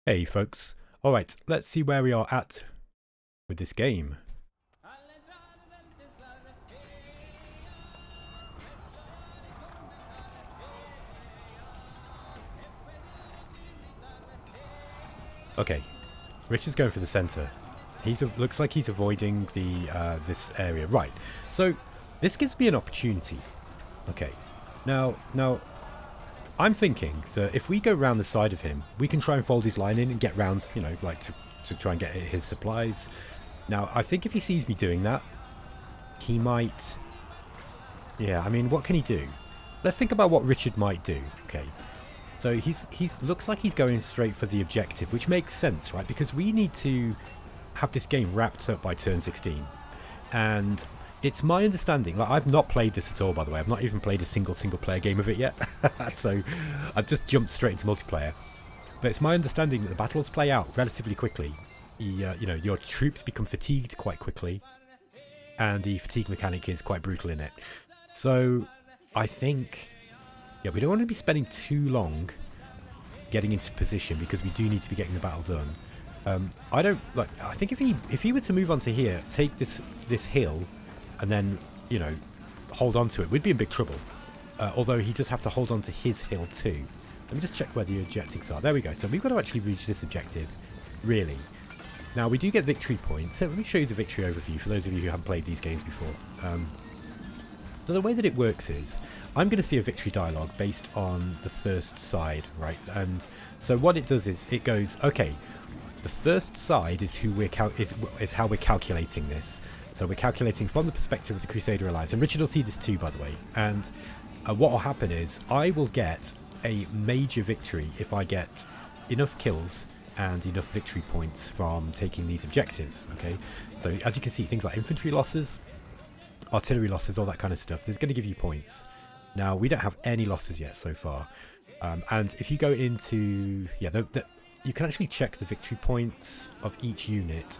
Hey folks, alright, let's see where we are at with this game. Okay, Rich is going for the centre. Looks like he's avoiding the this area. Right, so this gives me an opportunity. Okay, now I'm thinking that if we go round the side of him, we can try and fold his line in and get round, you know, like to try and get his supplies. Now, I think if he sees me doing that, he might... Yeah, I mean, what can he do? Let's think about what Richard might do. Okay, so he's looks like he's going straight for the objective, which makes sense, right? Because we need to have this game wrapped up by turn 16. And it's my understanding, like I've not played this at all, by the way. I've not even played a single player game of it yet. So I've just jumped straight into multiplayer. But it's my understanding that the battles play out relatively quickly. You know, your troops become fatigued quite quickly, and the fatigue mechanic is quite brutal in it. So I think, yeah, we don't want to be spending too long getting into position because we do need to be getting the battle done. I think if he were to move onto here, take this hill, and then, you know, hold on to it, we'd be in big trouble. Although he does have to hold on to his hill too. Let me just check where the objectives are. There we go. So we've got to actually reach this objective, really. Now, we do get victory points. So let me show you the victory overview for those of you who haven't played these games before. So the way that it works is, I'm going to see a victory dialogue based on the first side, right? And so what it does is, it goes, okay, the first side is who is how we're calculating this. So we're calculating from the perspective of the Crusader Alliance. And Richard will see this too, by the way. And what will happen is, I will get a major victory if I get enough kills and enough victory points from taking these objectives. Okay, so as you can see, things like infantry losses, artillery losses, all that kind of stuff, there's going to give you points. Now, we don't have any losses yet so far. And if you go into, yeah, you can actually check the victory points of each unit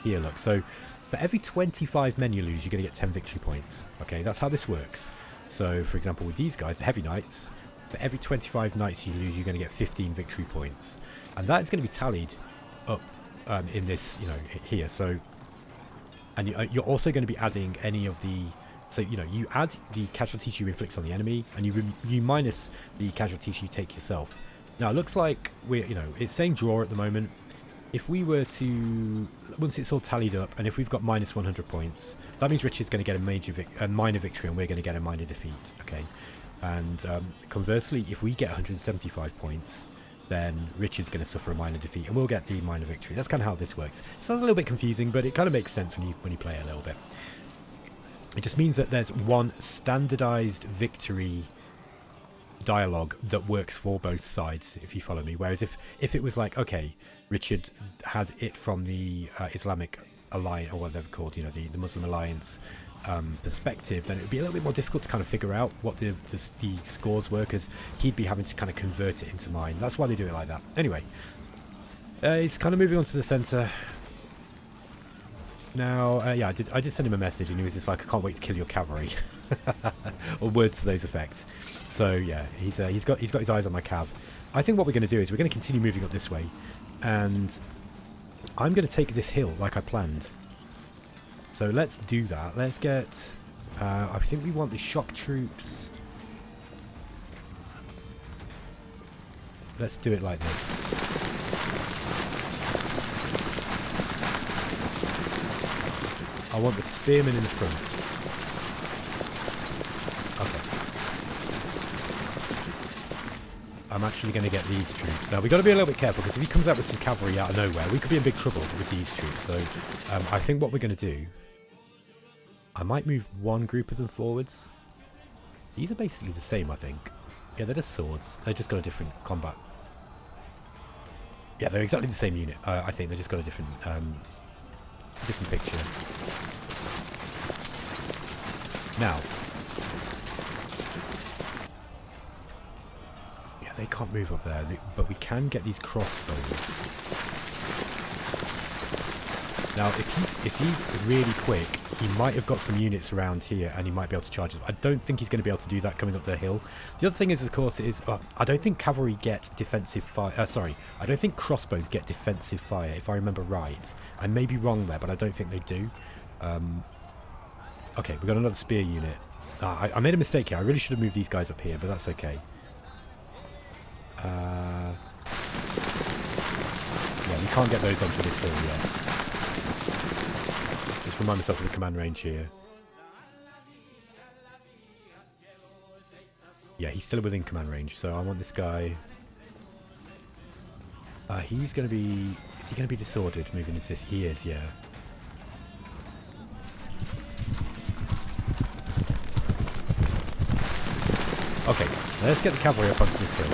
here. Look, so for every 25 men you lose, you're going to get 10 victory points. Okay, that's how this works. So for example, with these guys, the heavy knights, for every 25 knights you lose, you're going to get 15 victory points. And that is going to be tallied up in this, you know, here. So, and you're also going to be adding any of the, so, you know, you add the casualties you inflict on the enemy, and you minus the casualties you take yourself. Now, it looks like we're, you know, it's saying draw at the moment. If we were to, once it's all tallied up, and if we've got minus 100 points, that means Richard's going to get a minor victory, and we're going to get a minor defeat. Okay, and conversely, if we get 175 points, then Richard's going to suffer a minor defeat, and we'll get the minor victory. That's kind of how this works. It sounds a little bit confusing, but it kind of makes sense when you play it a little bit. It just means that there's one standardized victory dialogue that works for both sides, if you follow me. Whereas if it was like, okay, Richard had it from the Islamic alliance, or what they're called, you know, the Muslim alliance perspective, then it would be a little bit more difficult to kind of figure out what the scores were, because he'd be having to kind of convert it into mine. That's why they do it like that. Anyway, he's kind of moving on to the centre now. Yeah, I did send him a message, and he was just like, I can't wait to kill your cavalry, or words to those effects. So yeah, he's got his eyes on my cav. I think what we're going to do is we're going to continue moving up this way, and I'm going to take this hill like I planned. So let's do that. Let's get, I think we want the shock troops. Let's do it like this. I want the spearmen in the front. Okay. I'm actually going to get these troops. Now, we've got to be a little bit careful, because if he comes out with some cavalry out of nowhere, we could be in big trouble with these troops. So I think what we're going to do, I might move one group of them forwards. These are basically the same, I think. Yeah, they're just swords. They've just got a different combat. Yeah, they're exactly the same unit. I think they've just got a different picture. Now, yeah, they can't move up there, but we can get these crossbows. Now, if he's really quick, he might have got some units around here, and he might be able to charge us. I don't think he's going to be able to do that coming up the hill. The other thing is, of course, I don't think cavalry get defensive fire. Sorry, I don't think crossbows get defensive fire, if I remember right. I may be wrong there, but I don't think they do. Okay, we've got another spear unit. I made a mistake here. I really should have moved these guys up here, but that's okay. Yeah, we can't get those onto this hill yet. Just remind myself of the command range here. Yeah, he's still within command range, so I want this guy. He's going to be... Is he going to be disordered moving into this? He is, yeah. Okay, let's get the cavalry up onto this hill.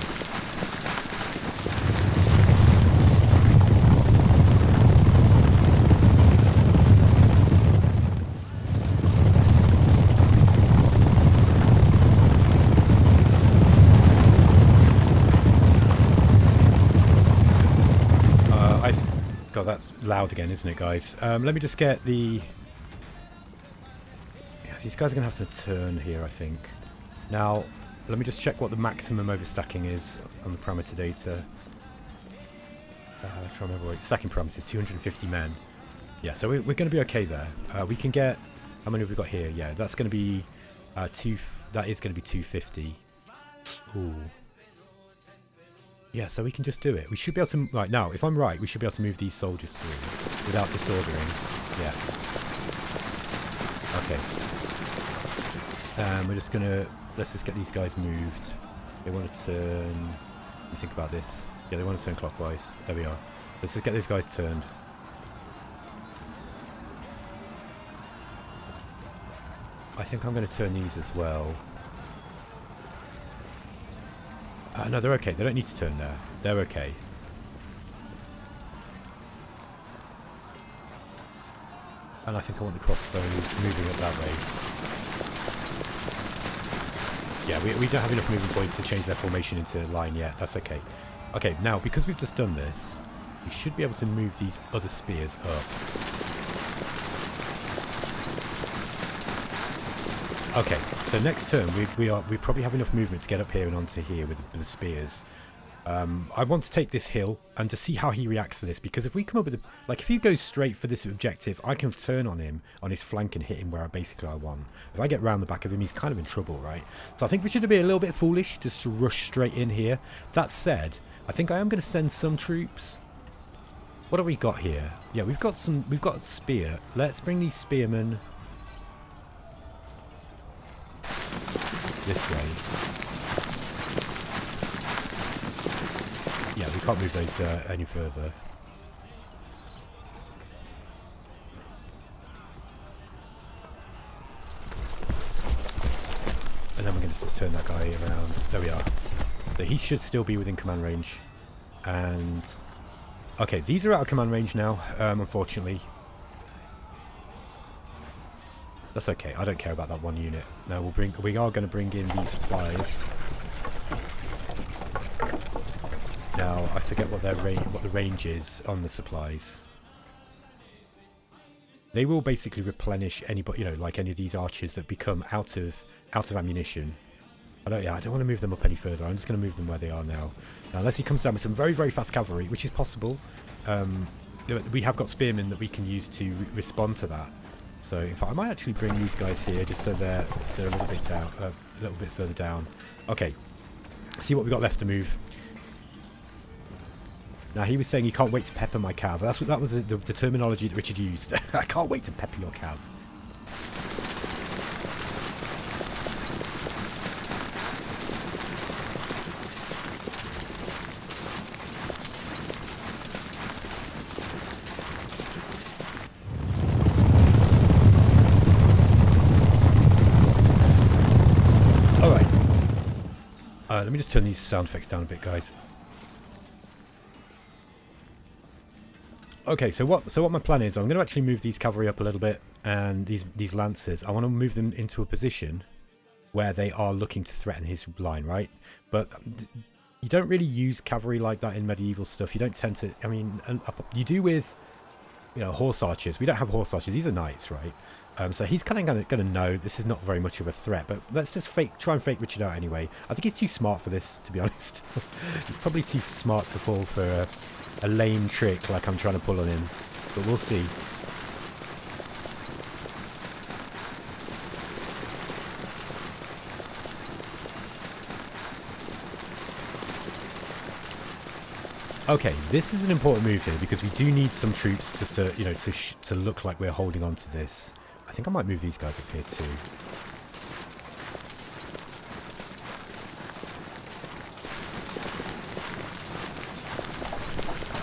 God, that's loud again, isn't it, guys? Let me just get the... Yeah, these guys are going to have to turn here, I think. Now, let me just check what the maximum overstacking is on the parameter data. Try to remember what stacking parameters, 250 men. Yeah, so we're going to be okay there. We can get... How many have we got here? Yeah, that's going to be... that is going to be 250. Ooh. Yeah, so we can just do it. We should be able to... Right, now, if I'm right, we should be able to move these soldiers through without disordering. Yeah. Okay. We're just going to... Let's just get these guys moved. They want to turn... Let me think about this. Yeah, they want to turn clockwise. There we are. Let's just get these guys turned. I think I'm going to turn these as well. No, they're okay. They don't need to turn there. They're okay. And I think I want the crossbows moving up that way. Yeah, we don't have enough moving points to change their formation into line yet. That's okay. Okay, now, because we've just done this, we should be able to move these other spears up. Okay, so next turn we probably have enough movement to get up here and onto here with the spears. I want to take this hill and to see how he reacts to this, because if we come up with if he goes straight for this objective, I can turn on him on his flank and hit him where I want. If I get round the back of him, he's kind of in trouble, right? So I think we should be a little bit foolish just to rush straight in here. That said, I think I am going to send some troops. What have we got here? Yeah, we've got a spear. Let's bring these spearmen this way. Yeah, we can't move those any further. And then we're going to just turn that guy around. There we are. So he should still be within command range. And... Okay, these are out of command range now, unfortunately. That's okay. I don't care about that one unit. Now we are going to bring in these supplies. Now I forget what the range is on the supplies. They will basically replenish anybody, like any of these archers that become out of ammunition. I don't want to move them up any further. I'm just going to move them where they are now. Now, unless he comes down with some very, very fast cavalry, which is possible. We have got spearmen that we can use to respond to that. So, in fact, I might actually bring these guys here just so they're a little bit down, a little bit further down. Okay, see what we got left to move. Now he was saying he can't wait to pepper my cav. That was the terminology that Richard used. I can't wait to pepper your cav. Let me just turn these sound effects down a bit, guys. Okay, so what my plan is, I'm going to actually move these cavalry up a little bit, and these lancers, I want to move them into a position where they are looking to threaten his line, right? But you don't really use cavalry like that in medieval stuff. You don't tend to, I mean, you do with you know, horse archers. We don't have horse archers. These are knights, right? So he's kind of going to know this is not very much of a threat. But let's just try and fake Richard out anyway. I think he's too smart for this, to be honest. He's probably too smart to fall for a lame trick like I'm trying to pull on him. But we'll see. Okay, this is an important move here because we do need some troops just to, you know, to look like we're holding on to this. I think I might move these guys up here too.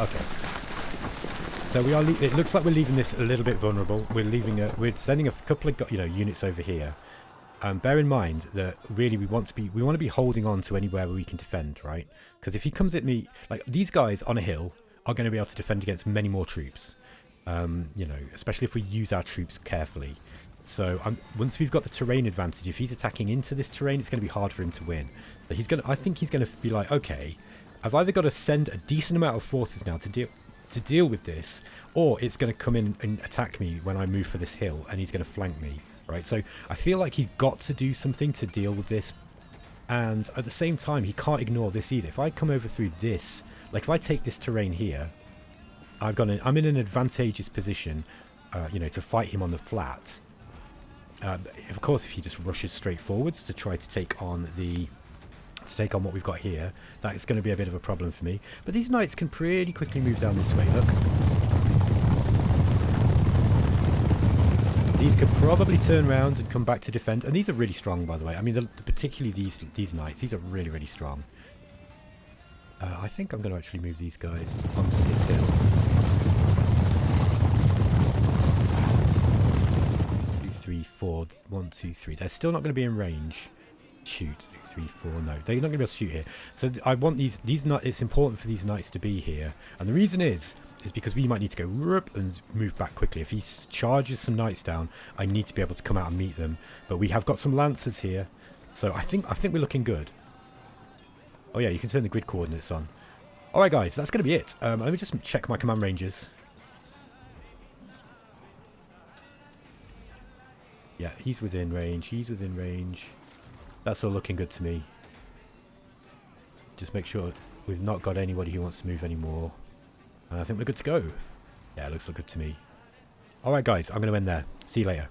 Okay. So we are. It looks like we're leaving this a little bit vulnerable. We're sending a couple of, you know, units over here. Bear in mind that really we want to be holding on to anywhere where we can defend, right? Because if he comes at me, like these guys on a hill are going to be able to defend against many more troops. You know, especially if we use our troops carefully. So once we've got the terrain advantage, if he's attacking into this terrain, it's going to be hard for him to win. But I think he's going to be like, okay, I've either got to send a decent amount of forces now to deal with this, or it's going to come in and attack me when I move for this hill, and he's going to flank me. Right, so I feel like he's got to do something to deal with this, and at the same time he can't ignore this either. If I come over through this, like if I take this terrain here, I'm in an advantageous position, you know, to fight him on the flat. Of course, if he just rushes straight forwards to try to take on what we've got here, that is going to be a bit of a problem for me. But these knights can pretty quickly move down this way. Look. These could probably turn around and come back to defend. And these are really strong, by the way. I mean, particularly these knights. These are really, really strong. I think I'm going to actually move these guys onto this hill. 2, 3, 4. 1, 2, 3. They're still not going to be in range. Shoot. 2, 3, 4. No, they're not going to be able to shoot here. So I want these knights. It's important for these knights to be here. And the reason is because we might need to go and move back quickly. If he charges some knights down, I need to be able to come out and meet them. But we have got some lancers here, so I think we're looking good. Oh yeah, you can turn the grid coordinates on. All right, guys, that's going to be it. Let me just check my command ranges. Yeah, he's within range. He's within range. That's all looking good to me. Just make sure we've not got anybody who wants to move anymore. I think we're good to go. Yeah, it looks good to me. Alright guys, I'm going to end there. See you later.